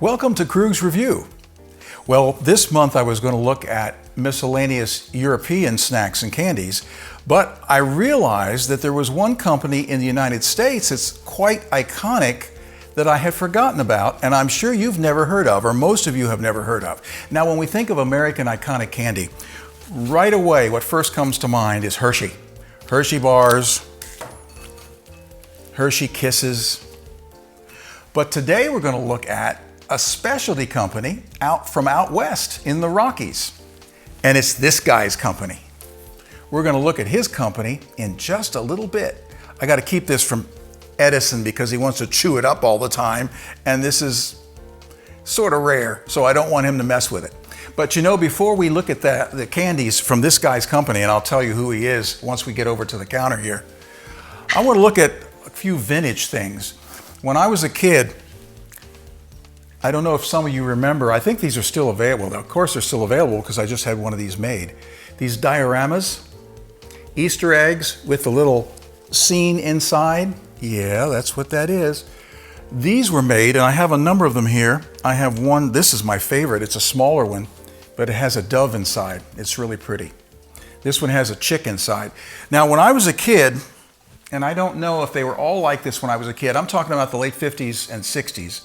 Welcome to Krueger's Review. Well, this month I was going to look at miscellaneous European snacks and candies, but I realized that there was one company in the United States that's quite iconic that I had forgotten about, and I'm sure you've never heard of, or most of you have never heard of. Now, when we think of American iconic candy, right away what first comes to mind is Hershey. Hershey bars, Hershey Kisses. But today we're going to look at a specialty company from out west in the Rockies. And it's this guy's company. We're going to look at his company in just a little bit. I got to keep this from Edison because he wants to chew it up all the time. And this is sort of rare, so I don't want him to mess with it. But you know, before we look at the candies from this guy's company, and I'll tell you who he is once we get over to the counter here, I want to look at a few vintage things. When I was a kid, I don't know if some of you remember, I think these are still available. Of course they're still available because I just had one of these made. These dioramas, Easter eggs with the little scene inside. Yeah, that's what that is. These were made, and I have a number of them here. I have one, this is my favorite. It's a smaller one, but it has a dove inside. It's really pretty. This one has a chick inside. Now, when I was a kid, and I don't know if they were all like this when I was a kid, I'm talking about the late 50s and 60s.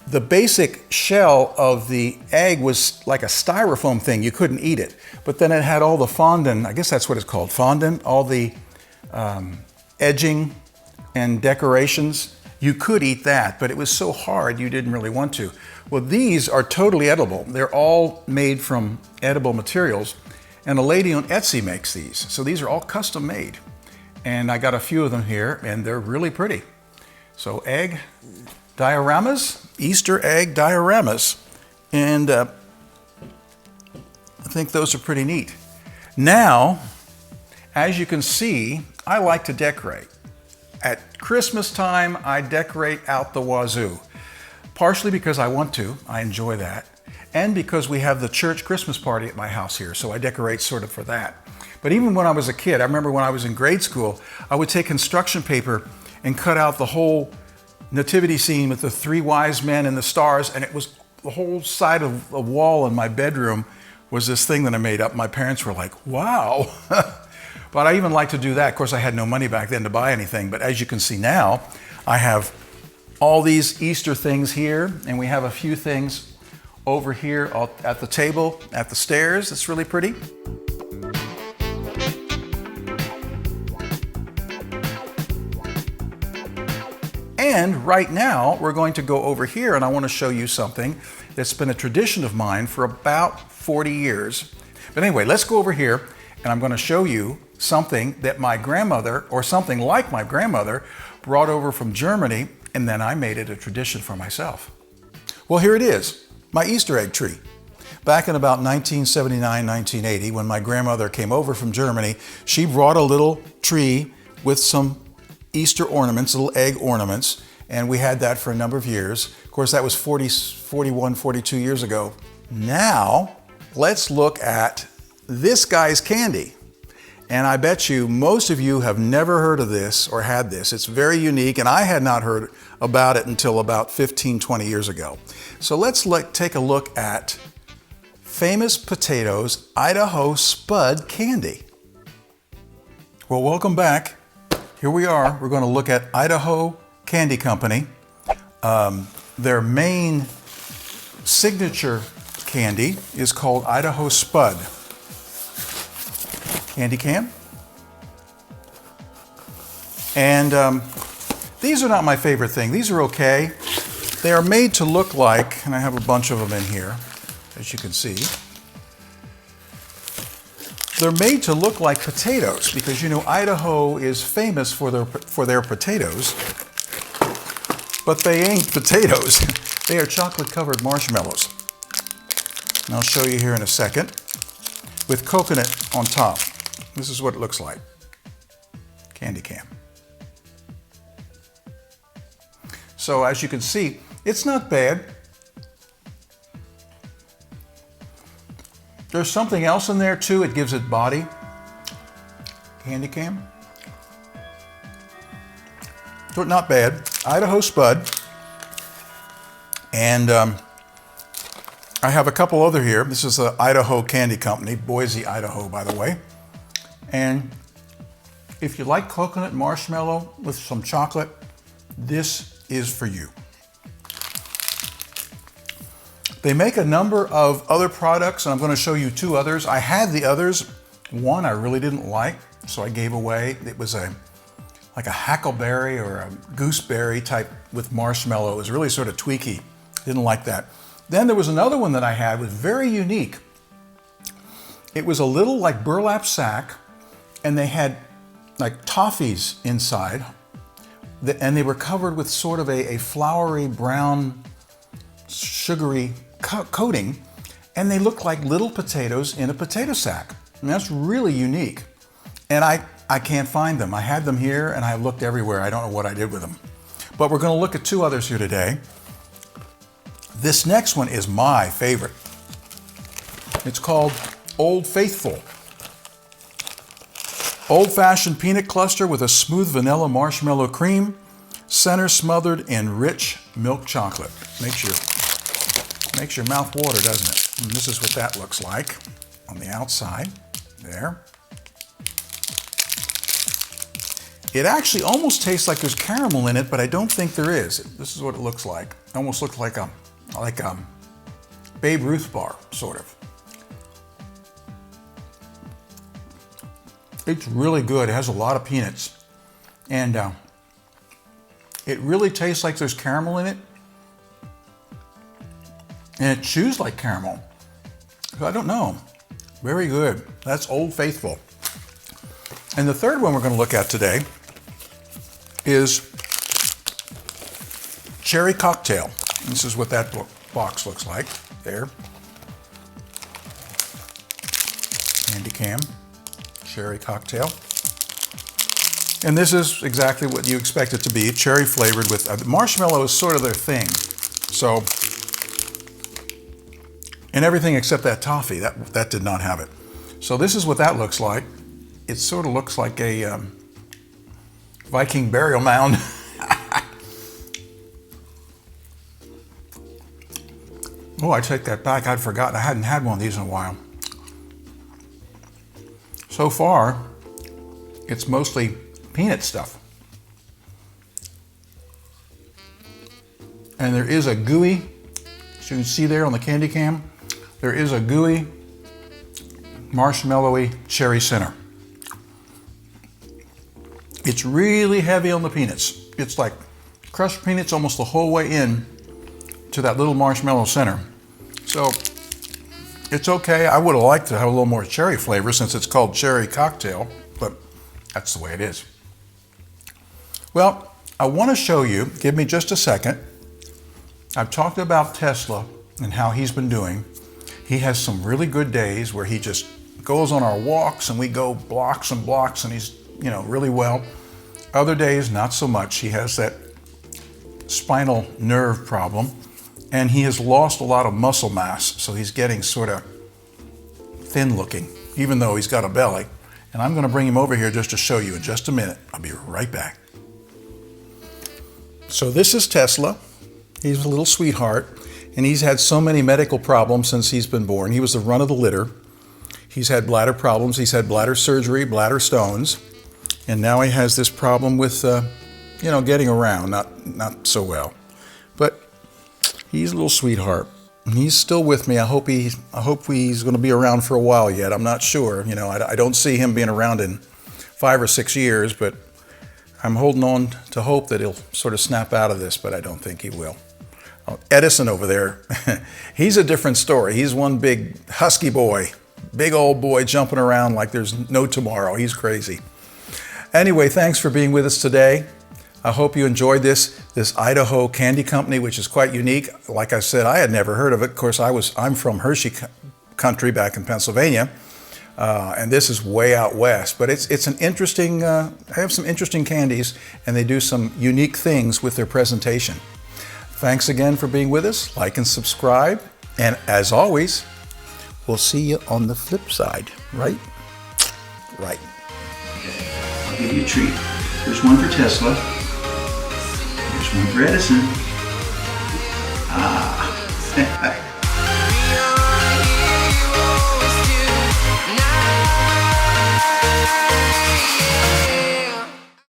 The basic shell of the egg was like a styrofoam thing. You couldn't eat it. But then it had all the fondant, I guess that's what it's called, fondant, all the edging and decorations. You could eat that, but it was so hard you didn't really want to. Well, these are totally edible. They're all made from edible materials. And a lady on Etsy makes these. So these are all custom made. And I got a few of them here, and they're really pretty. So egg dioramas, Easter egg dioramas. And I think those are pretty neat. Now, as you can see, I like to decorate. At Christmas time, I decorate out the wazoo. Partially because I want to, I enjoy that. And because we have the church Christmas party at my house here, so I decorate sort of for that. But even when I was a kid, I remember when I was in grade school, I would take construction paper and cut out the whole nativity scene with the three wise men and the stars, and it was the whole side of a wall in my bedroom was this thing that I made up. My parents were like, wow. But I even like to do that. Of course, I had no money back then to buy anything, but as you can see now, I have all these Easter things here, and we have a few things over here at the table, at the stairs. It's really pretty. And right now, we're going to go over here, and I want to show you something that's been a tradition of mine for about 40 years. But anyway, let's go over here, and I'm going to show you something that my grandmother, or something like my grandmother, brought over from Germany, and then I made it a tradition for myself. Well, here it is, my Easter egg tree. Back in about 1979, 1980, when my grandmother came over from Germany, she brought a little tree with some Easter ornaments, little egg ornaments, and we had that for a number of years. Of course, that was 41, 42 years ago. Now, let's look at this guy's candy. And I bet you most of you have never heard of this or had this. It's very unique, and I had not heard about it until about 15, 20 years ago. So let's take a look at Famous Potatoes Idaho Spud Candy. Well, welcome back. Here we are. We're going to look at Idaho Candy Company. Their main signature candy is called Idaho Spud. Candy can. And these are not my favorite thing. These are okay. They are made to look like, and I have a bunch of them in here, as you can see. They're made to look like potatoes because, you know, Idaho is famous for their potatoes, but they ain't potatoes. They are chocolate-covered marshmallows. And I'll show you here in a second with coconut on top. This is what it looks like. Candy can. So as you can see, it's not bad. There's something else in there too. It gives it body. Candy can. So not bad. Idaho Spud. And I have a couple other here. This is the Idaho Candy Company, Boise, Idaho, by the way. And if you like coconut marshmallow with some chocolate, this is for you. They make a number of other products, and I'm going to show you two others. I had the others. One I really didn't like, so I gave away. It was like a hackleberry or a gooseberry type with marshmallow. It was really sort of tweaky. Didn't like that. Then there was another one that I had, was very unique. It was a little like burlap sack, and they had like toffees inside, and they were covered with sort of a floury brown sugary coating, and they looked like little potatoes in a potato sack. And that's really unique. And I can't find them. I had them here and I looked everywhere. I don't know what I did with them. But we're going to look at two others here today. This next one is my favorite. It's called Old Faithful. Old-fashioned peanut cluster with a smooth vanilla marshmallow cream, center smothered in rich milk chocolate. Makes your mouth water, doesn't it? And this is what that looks like on the outside. There. It actually almost tastes like there's caramel in it, but I don't think there is. This is what it looks like. It almost looks like a Babe Ruth bar, sort of. It's really good. It has a lot of peanuts. And it really tastes like there's caramel in it. And it chews like caramel. So I don't know. Very good. That's Old Faithful. And the third one we're going to look at today is Cherry Cocktail. This is what that box looks like. There. Candy Cam. Cherry Cocktail. And this is exactly what you expect it to be. Cherry flavored with marshmallow is sort of their thing. So, and everything except that toffee, that did not have it. So this is what that looks like. It sort of looks like a Viking burial mound. Oh, I take that back. I'd forgotten. I hadn't had one of these in a while. So far, it's mostly peanut stuff. And there is a gooey, as you can see there on the candy cam, there is a gooey, marshmallowy cherry center. It's really heavy on the peanuts. It's like crushed peanuts almost the whole way in to that little marshmallow center. So it's okay. I would have liked to have a little more cherry flavor since it's called Cherry Cocktail, but that's the way it is. Well, I want to show you, give me just a second. I've talked about Tesla and how he's been doing. He has some really good days where he just goes on our walks and we go blocks and blocks and he's, really well. Other days, not so much. He has that spinal nerve problem and he has lost a lot of muscle mass. So he's getting sort of thin looking, even though he's got a belly. And I'm going to bring him over here just to show you in just a minute. I'll be right back. So this is Tesla. He's a little sweetheart, and he's had so many medical problems since he's been born. He was the run of the litter. He's had bladder problems. He's had bladder surgery, bladder stones, and now he has this problem with, getting around, not so well. But he's a little sweetheart. He's still with me. I hope he's going to be around for a while yet. I'm not sure. I don't see him being around in 5 or 6 years, but I'm holding on to hope that he'll sort of snap out of this, but I don't think he will. Edison over there, he's a different story. He's one big husky boy, big old boy jumping around like there's no tomorrow. He's crazy. Anyway, thanks for being with us today. I hope you enjoyed this Idaho Candy Company, which is quite unique. Like I said, I had never heard of it. Of course, I'm from Hershey country back in Pennsylvania, and this is way out west. But it's an interesting. They have some interesting candies, and they do some unique things with their presentation. Thanks again for being with us. Like and subscribe, and as always, we'll see you on the flip side. Right? Right. I'll give you a treat. There's one for Tesla. There's one for Edison. Ah.